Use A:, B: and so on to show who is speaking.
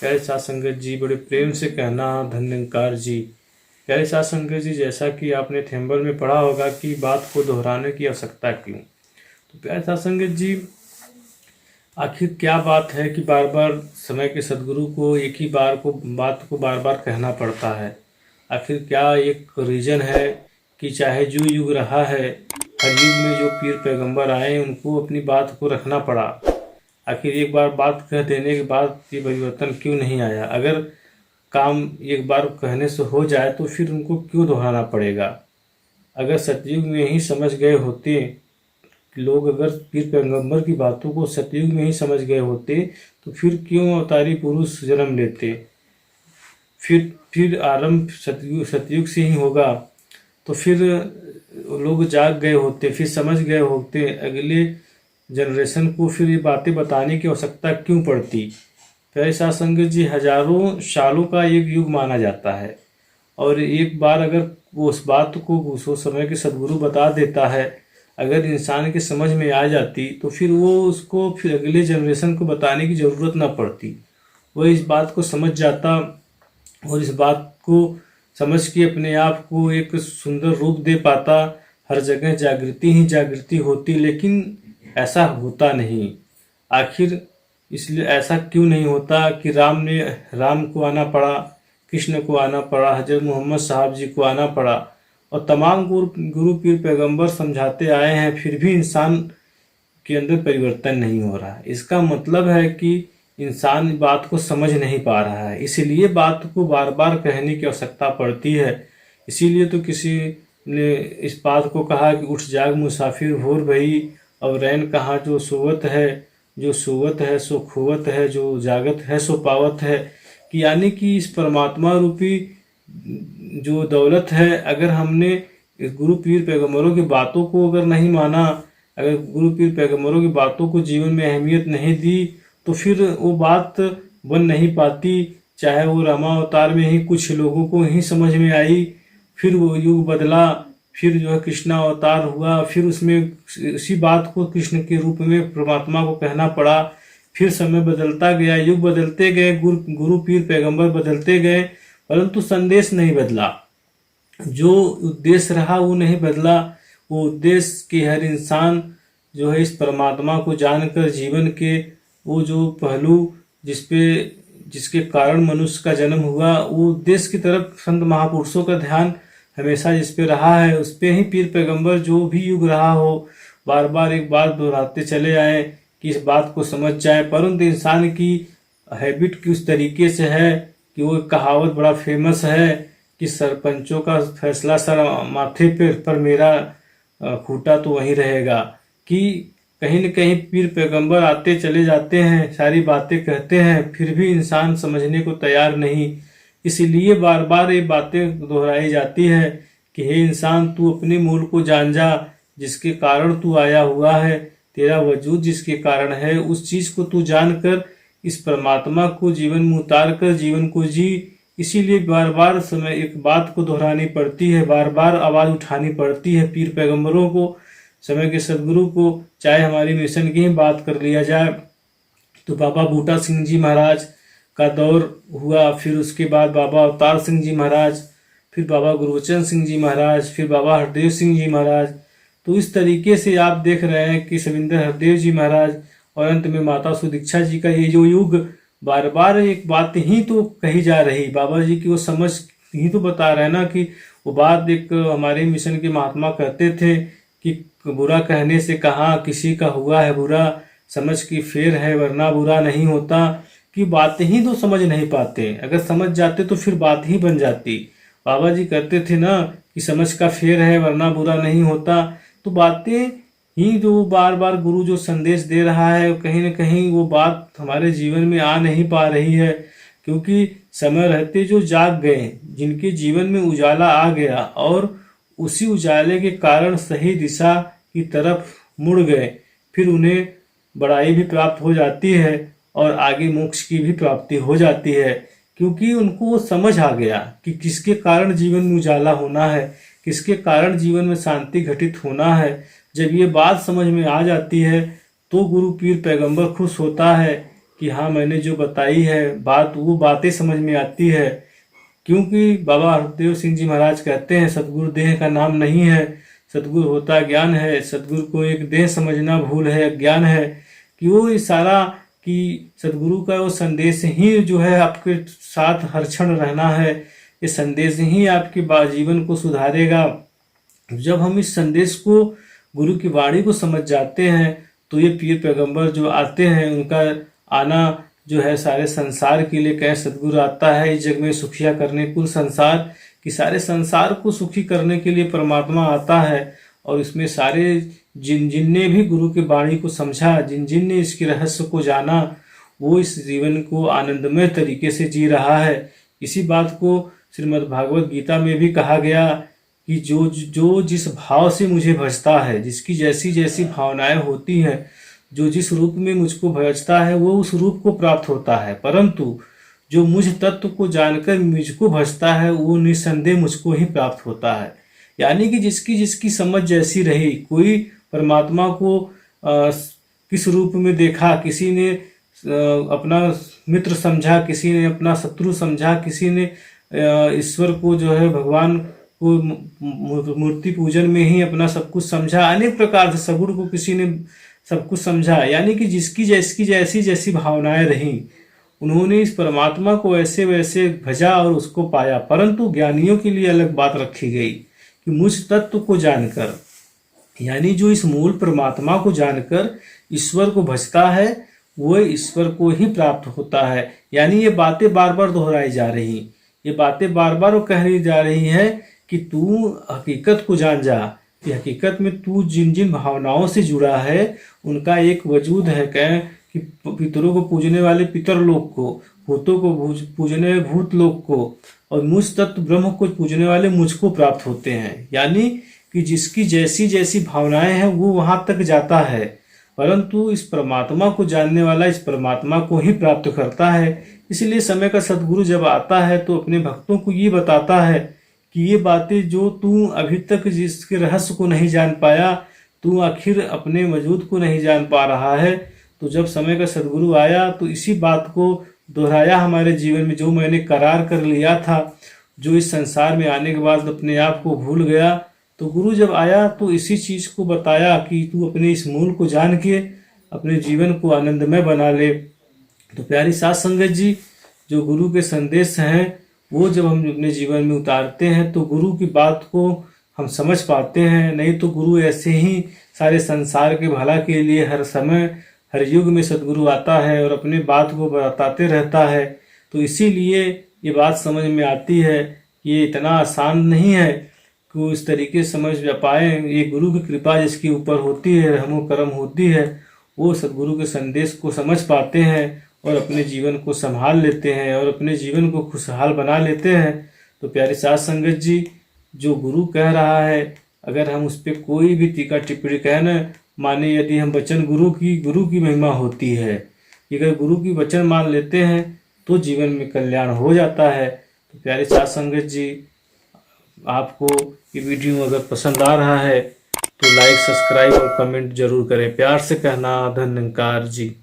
A: प्यारे साथ संगत जी, बड़े प्रेम से कहना धन्यकार जी। प्यारे साथ संगत जी, जैसा कि आपने थेम्बल में पढ़ा होगा कि बात को दोहराने की आवश्यकता क्यों। तो प्यारे साथ संगत जी, आखिर क्या बात है कि बार बार समय के सदगुरु को एक ही बात को बार बार कहना पड़ता है। आखिर क्या एक रीजन है कि चाहे जो युग रहा है, हर युग में जो पीर पैगंबर आए उनको अपनी बात को रखना पड़ा। आखिर एक बार बात कह देने के बाद ये परिवर्तन क्यों नहीं आया। अगर काम एक बार कहने से हो जाए तो फिर उनको क्यों दोहराना पड़ेगा। अगर सतयुग में ही समझ गए होते लोग, अगर पीर पैगंबर की बातों को सतयुग में ही समझ गए होते तो फिर क्यों अवतारी पुरुष जन्म लेते। फिर आरंभ सतयुग से ही होगा तो फिर लोग जाग गए होते, फिर समझ गए होते। अगले जनरेशन को फिर ये बातें बताने की आवश्यकता क्यों पड़ती। प्यारे साथ संगत जी, हजारों सालों का एक युग माना जाता है और एक बार अगर वो उस बात को उस समय के सदगुरु बता देता है, अगर इंसान के समझ में आ जाती तो फिर वो उसको फिर अगले जनरेशन को बताने की ज़रूरत ना पड़ती। वह इस बात को समझ जाता और इस बात को समझ के अपने आप को एक सुंदर रूप दे पाता। हर जगह जागृति ही जागृति होती, लेकिन ऐसा होता नहीं। आखिर इसलिए ऐसा क्यों नहीं होता कि राम को आना पड़ा, कृष्ण को आना पड़ा, हजरत मोहम्मद साहब जी को आना पड़ा और तमाम गुरु पीर पैगंबर समझाते आए हैं, फिर भी इंसान के अंदर परिवर्तन नहीं हो रहा। इसका मतलब है कि इंसान बात को समझ नहीं पा रहा है, इसीलिए बात को बार बार कहने की आवश्यकता पड़ती है। इसीलिए तो किसी ने इस बात को कहा कि उठ जाग मुसाफिर भोर भई, और रैन कहाँ जो सोवत है सो खोवत है, जो जागत है सो पावत है। कि यानी कि इस परमात्मा रूपी जो दौलत है, अगर हमने इस गुरु पीर पैगंबरों की बातों को अगर नहीं माना, अगर गुरु पीर पैगंबरों की बातों को जीवन में अहमियत नहीं दी तो फिर वो बात बन नहीं पाती। चाहे वो रामा अवतार में ही कुछ लोगों को ही समझ में आई, फिर वो युग बदला, फिर जो है कृष्णा अवतार हुआ, फिर उसमें उसी बात को कृष्ण के रूप में परमात्मा को कहना पड़ा। फिर समय बदलता गया, युग बदलते गए, गुरु पीर पैगंबर बदलते गए, परंतु संदेश नहीं बदला। जो उद्देश्य रहा वो नहीं बदला। वो उद्देश्य कि हर इंसान जो है इस परमात्मा को जानकर जीवन के वो जो पहलू जिसके कारण मनुष्य का जन्म हुआ, वो उद्देश्य की तरफ संत महापुरुषों का ध्यान हमेशा जिस पे रहा है, उस पे ही पीर पैगंबर जो भी युग रहा हो बार बार एक बात दोहराते चले आए कि इस बात को समझ जाए। परंतु इंसान की हैबिट की उस तरीके से है कि वो कहावत बड़ा फेमस है कि सरपंचों का फैसला सर माथे पर मेरा खूंटा तो वहीं रहेगा। कि कहीं न कहीं पीर पैगंबर आते चले जाते हैं, सारी बातें कहते हैं, फिर भी इंसान समझने को तैयार नहीं। इसलिए बार बार ये बातें दोहराई जाती है कि हे इंसान, तू अपने मूल को जान जा, जिसके कारण तू आया हुआ है, तेरा वजूद जिसके कारण है, उस चीज को तू जानकर इस परमात्मा को जीवन में उतार कर जीवन को जी। इसीलिए बार बार समय एक बात को दोहरानी पड़ती है, बार बार आवाज उठानी पड़ती है पीर पैगंबरों को, समय के सदगुरु को। चाहे हमारी मिशन की ही बात कर लिया जाए तो बाबा बूटा सिंह जी महाराज का दौर हुआ, फिर उसके बाद बाबा अवतार सिंह जी महाराज, फिर बाबा गुरबचन सिंह जी महाराज, फिर बाबा हरदेव सिंह जी महाराज। तो इस तरीके से आप देख रहे हैं कि सविंदर हरदेव जी महाराज और अंत में माता सुदीक्षा जी का ये जो युग, बार बार एक बात ही तो कही जा रही, बाबा जी की वो समझ ही तो बता रहे हैं ना। कि वो बात एक हमारे मिशन के महात्मा कहते थे कि बुरा कहने से कहाँ किसी का हुआ है बुरा, समझ की फेर है वरना बुरा नहीं होता। कि बात ही तो समझ नहीं पाते, अगर समझ जाते तो फिर बात ही बन जाती। बाबा जी कहते थे ना कि समझ का फेर है वरना बुरा नहीं होता। तो बातें ही जो बार बार गुरु जो संदेश दे रहा है, कहीं न कहीं वो बात हमारे जीवन में आ नहीं पा रही है। क्योंकि समय रहते जो जाग गए, जिनके जीवन में उजाला आ गया और उसी उजाले के कारण सही दिशा की तरफ मुड़ गए, फिर उन्हें बड़ाई भी प्राप्त हो जाती है और आगे मोक्ष की भी प्राप्ति हो जाती है। क्योंकि उनको वो समझ आ गया कि किसके कारण जीवन में उजाला होना है, किसके कारण जीवन में शांति घटित होना है। जब ये बात समझ में आ जाती है तो गुरु पीर पैगंबर खुश होता है कि हाँ मैंने जो बताई है बात, वो बातें समझ में आती है। क्योंकि बाबा हरदेव सिंह जी महाराज कहते हैं सतगुरु देह का नाम नहीं है, सतगुरु होता ज्ञान है। सतगुरु को एक देह समझना भूल है, अज्ञान है। कि वो इशारा कि सतगुरु का वो संदेश ही जो है आपके साथ हर क्षण रहना है, ये संदेश ही आपके जीवन को सुधारेगा। जब हम इस संदेश को, गुरु की वाणी को समझ जाते हैं, तो ये पीर पैगंबर जो आते हैं उनका आना जो है सारे संसार के लिए, कहें सतगुरु आता है इस जग में सुखिया करने कुल संसार, कि सारे संसार को सुखी करने के लिए परमात्मा आता है। और इसमें सारे जिन ने भी गुरु की वाणी को समझा, जिन ने इसके रहस्य को जाना, वो इस जीवन को आनंदमय तरीके से जी रहा है। इसी बात को श्रीमद् भागवत गीता में भी कहा गया कि जो जिस भाव से मुझे भजता है, जिसकी जैसी जैसी भावनाएं होती हैं, जो जिस रूप में मुझको भजता है वो उस रूप को प्राप्त होता है। परंतु जो मुझ तत्व को जानकर मुझको भजता है वो निस्संदेह मुझको ही प्राप्त होता है। यानी कि जिसकी जिसकी समझ जैसी रही, कोई परमात्मा को किस रूप में देखा, किसी ने अपना मित्र समझा, किसी ने अपना शत्रु समझा, किसी ने ईश्वर को जो है भगवान को मूर्ति पूजन में ही अपना सब कुछ समझा, अनेक प्रकार से सगुण को किसी ने सब कुछ समझा। यानी कि जिसकी जैसी जैसी भावनाएं रहीं, उन्होंने इस परमात्मा को ऐसे वैसे भजा और उसको पाया। परंतु ज्ञानियों के लिए अलग बात रखी गई कि मुझ तत्व को जानकर, यानी जो इस मूल परमात्मा को जानकर ईश्वर को भजता है वो ईश्वर को ही प्राप्त होता है। यानी ये बातें बार बार दोहराई जा रही, ये बातें बार बार वो कहनी जा रही है कि तू हकीकत को जान जा, कि हकीकत में तू जिन जिन भावनाओं से जुड़ा है उनका एक वजूद है। कहें कि पितरों को पूजने वाले पितर लोक को, भूतों को पूजने वाले भूत लोक को, और मुझ तत्व ब्रह्म को पूजने वाले मुझको प्राप्त होते हैं। यानी कि जिसकी जैसी जैसी भावनाएं हैं वो वहां तक जाता है, परंतु इस परमात्मा को जानने वाला इस परमात्मा को ही प्राप्त करता है। इसलिए समय का सद्गुरु जब आता है तो अपने भक्तों को ये बताता है कि ये बातें जो तू अभी तक जिसके रहस्य को नहीं जान पाया, तू आखिर अपने वजूद को नहीं जान पा रहा है, तो जब समय का सद्गुरु आया तो इसी बात को दोहराया हमारे जीवन में। जो मैंने करार कर लिया था, जो इस संसार में आने के बाद अपने आप को भूल गया, तो गुरु जब आया तो इसी चीज को बताया कि तू अपने इस मूल को जान के अपने जीवन को आनंदमय बना ले। तो प्यारी साध संगत जी, जो गुरु के संदेश हैं वो जब हम अपने जीवन में उतारते हैं तो गुरु की बात को हम समझ पाते हैं। नहीं तो गुरु ऐसे ही सारे संसार के भला के लिए हर समय हर युग में सद्गुरु आता है और अपने बात को बताते रहता है। तो इसीलिए ये बात समझ में आती है कि ये इतना आसान नहीं है कि वो इस तरीके से समझ पाए। ये गुरु की कृपा जिसके ऊपर होती है, रहमो करम होती है, वो सद्गुरु के संदेश को समझ पाते हैं और अपने जीवन को संभाल लेते हैं और अपने जीवन को खुशहाल बना लेते हैं। तो प्यारी साध संगत जी, जो गुरु कह रहा है अगर हम उस पर कोई भी टीका टिप्पणी कहना माने, यदि हम वचन गुरु की महिमा होती है, अगर गुरु की वचन मान लेते हैं तो जीवन में कल्याण हो जाता है। तो प्यारे साध संगत जी, आपको ये वीडियो अगर पसंद आ रहा है तो लाइक, सब्सक्राइब और कमेंट जरूर करें। प्यार से कहना, धन्यवाद जी।